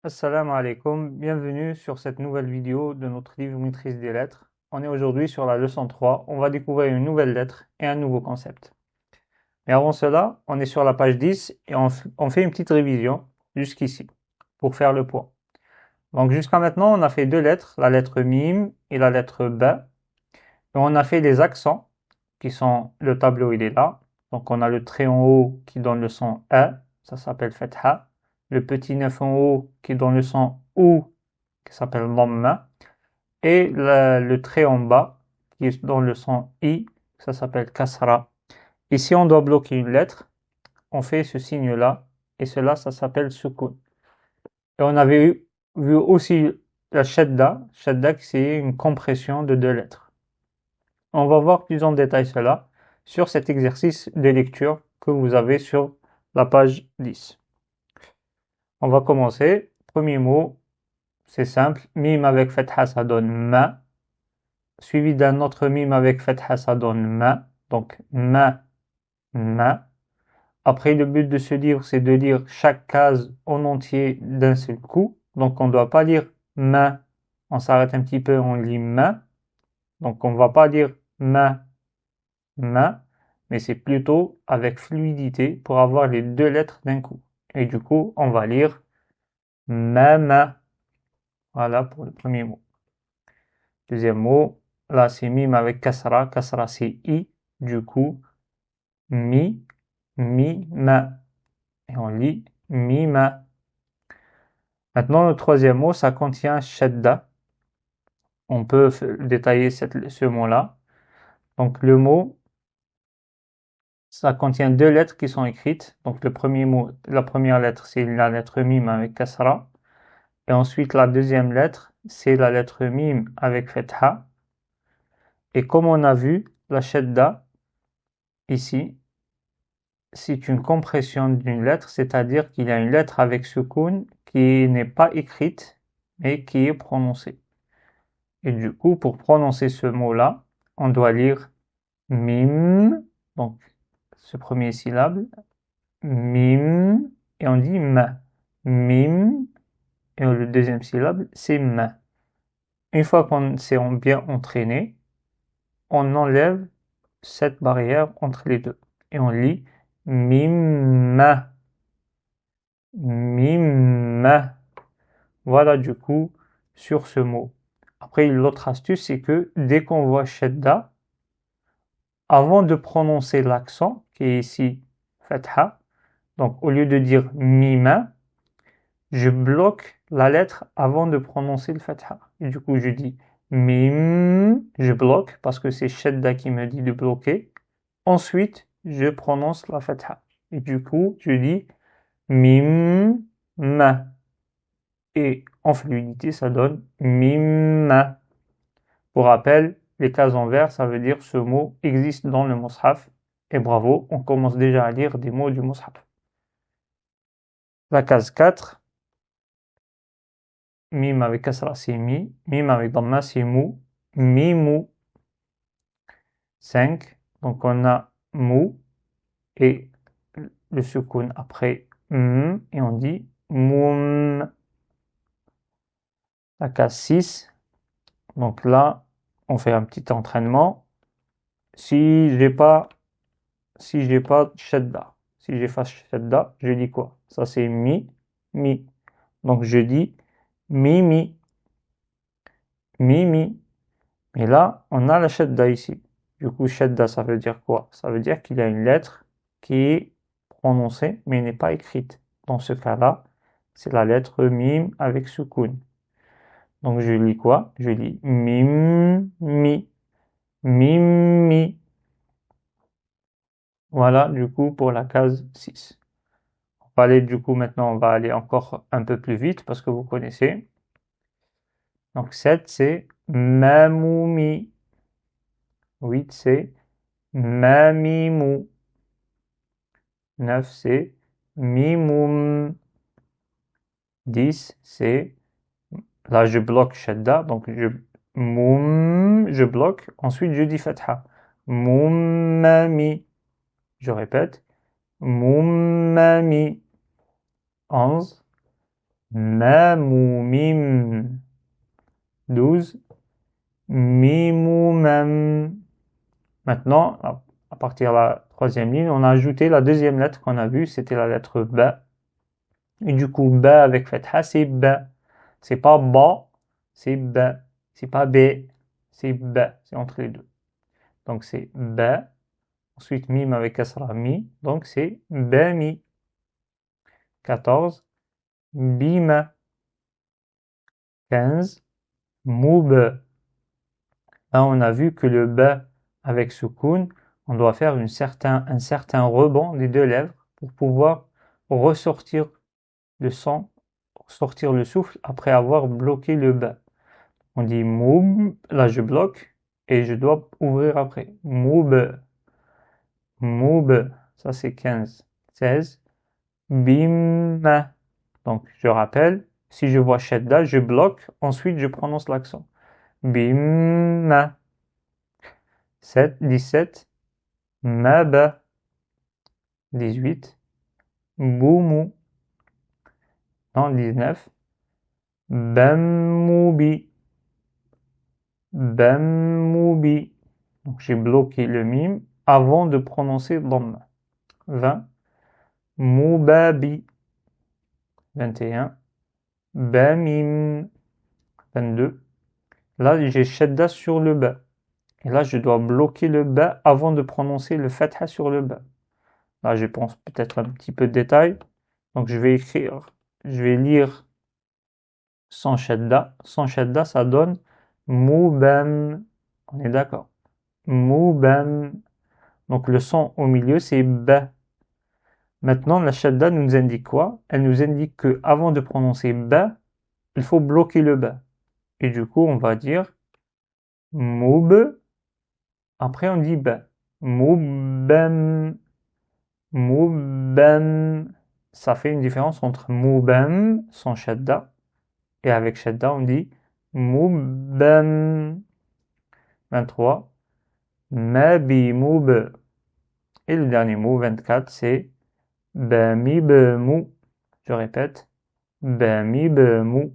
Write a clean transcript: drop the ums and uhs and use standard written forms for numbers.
Assalamu alaikum, bienvenue sur cette nouvelle vidéo de notre livre Maîtrise des lettres. On est aujourd'hui sur la leçon 3, on va découvrir une nouvelle lettre et un nouveau concept. Mais avant cela, on est sur la page 10 et on fait une petite révision jusqu'ici pour faire le point. Donc jusqu'à maintenant, on a fait deux lettres, la lettre mim et la lettre ba. Et on a fait les accents qui sont, le tableau il est là. Donc on a le trait en haut qui donne le son A, ça s'appelle fatha. Le petit neuf en haut qui donne le son OU, qui s'appelle dhamma. Et le trait en bas qui donne le son I, ça s'appelle kasra. Et si on doit bloquer une lettre, on fait ce signe-là. Et cela, ça s'appelle sukun. Et on avait vu aussi la shadda. Shadda, c'est une compression de deux lettres. On va voir plus en détail cela sur cet exercice de lecture que vous avez sur la page 10. On va commencer. Premier mot, c'est simple. Mime avec fatha, ça donne ma. Suivi d'un autre mime avec fatha, ça donne ma. Donc ma, ma. Après, le but de ce livre, c'est de lire chaque case en entier d'un seul coup. Donc on ne doit pas lire ma. On s'arrête un petit peu, on lit ma. Donc on ne va pas dire ma, ma, mais c'est plutôt avec fluidité pour avoir les deux lettres d'un coup. Et du coup, on va lire mama. Voilà pour le premier mot. Deuxième mot, là c'est mime avec kasra. Kasra c'est i. Du coup, mi, mi, ma. Et on lit mima. Maintenant, le troisième mot, ça contient shadda. On peut détailler ce mot-là. Donc le mot, ça contient deux lettres qui sont écrites. Donc le premier mot, la première lettre, c'est la lettre mime avec kasra. Et ensuite, la deuxième lettre, c'est la lettre mime avec fatha. Et comme on a vu, la shadda, ici, c'est une compression d'une lettre, c'est-à-dire qu'il y a une lettre avec sukun qui n'est pas écrite, mais qui est prononcée. Et du coup, pour prononcer ce mot-là, on doit lire mim, donc ce premier syllabe, mim, et on dit ma. Mim, et le deuxième syllabe, c'est ma. Une fois qu'on s'est bien entraîné, on enlève cette barrière entre les deux. Et on lit mimma. Mimma. Voilà du coup sur ce mot. Après, l'autre astuce, c'est que dès qu'on voit shadda, avant de prononcer l'accent, qui est ici fatha, donc au lieu de dire mima, je bloque la lettre avant de prononcer le fatha. Et du coup, je dis mim, je bloque parce que c'est shadda qui me dit de bloquer. Ensuite, je prononce la fatha. Et du coup, je dis mim, ma. Et en fluidité, ça donne mimma. Pour rappel, les cases en vert, ça veut dire ce mot existe dans le mushaf. Et bravo, on commence déjà à lire des mots du mushaf. La case 4, mim avec kasra, c'est mi. Mim avec dhamma, c'est mou. Mimou. 5, donc on a mou et le sukoun après et on dit moum. La case 6, donc là, on fait un petit entraînement. Si j'ai pas shadda, si j'efface shadda, je dis quoi? Ça c'est mi, mi. Donc je dis mimi, mimi. Et là, on a la shadda ici. Du coup, shadda, ça veut dire quoi? Ça veut dire qu'il y a une lettre qui est prononcée, mais n'est pas écrite. Dans ce cas-là, c'est la lettre mim avec soukoun. Donc je lis quoi? Je lis mim, mi, mim, mi. Voilà, du coup, pour la case 6. On va aller, du coup, maintenant, on va aller encore un peu plus vite parce que vous connaissez. Donc 7, c'est mamoumi. 8, c'est mamimou. 9, c'est mimoum. 10, c'est, là je bloque shadda, donc je bloque, ensuite je dis fatha. Moummami. Je répète, moummami. 11, Ma, mou, mim. 12. Mimou, mem. Maintenant, à partir de la troisième ligne, on a ajouté la deuxième lettre qu'on a vue, c'était la lettre B. Et du coup, B avec fatha, c'est B. C'est pas ba, c'est B. C'est pas B, c'est B. C'est entre les deux. Donc c'est B. Ensuite, mim avec kasra mi. Donc c'est bami. 14. Bima. 15. Moub. Là, on a vu que le B avec soukoun, on doit faire un certain rebond des deux lèvres pour pouvoir ressortir le son, sortir le souffle après avoir bloqué le B. On dit moub, là je bloque et je dois ouvrir après. Moub, moub, ça c'est 15. 16. Bim. Donc je rappelle, si je vois shedda, je bloque, ensuite je prononce l'accent. Bim. 17. Maba. 18. Boumou. Non, 19. Bamoubi. Bamoubi. Donc j'ai bloqué le mime avant de prononcer dhamma. 20. Moubabi. 21. Bamim. 22. Là, j'ai shadda sur le ba. Et là, je dois bloquer le ba avant de prononcer le fatha sur le ba. Là, je pense peut-être un petit peu de détail. Donc, je vais lire sans shadda. Sans shadda, ça donne moubam. On est d'accord. Moubam. Donc, le son au milieu, c'est ba. Maintenant, la shadda nous indique quoi? Elle nous indique que avant de prononcer ba, il faut bloquer le ba. Et du coup, on va dire moub. Après, on dit ba. Moubam. Moubam. Ça fait une différence entre moubam sans shadda et avec shadda, on dit moubam. 23. Mabi moub. Et le dernier mot, 24, c'est bamibemou. Je répète, bamibemou.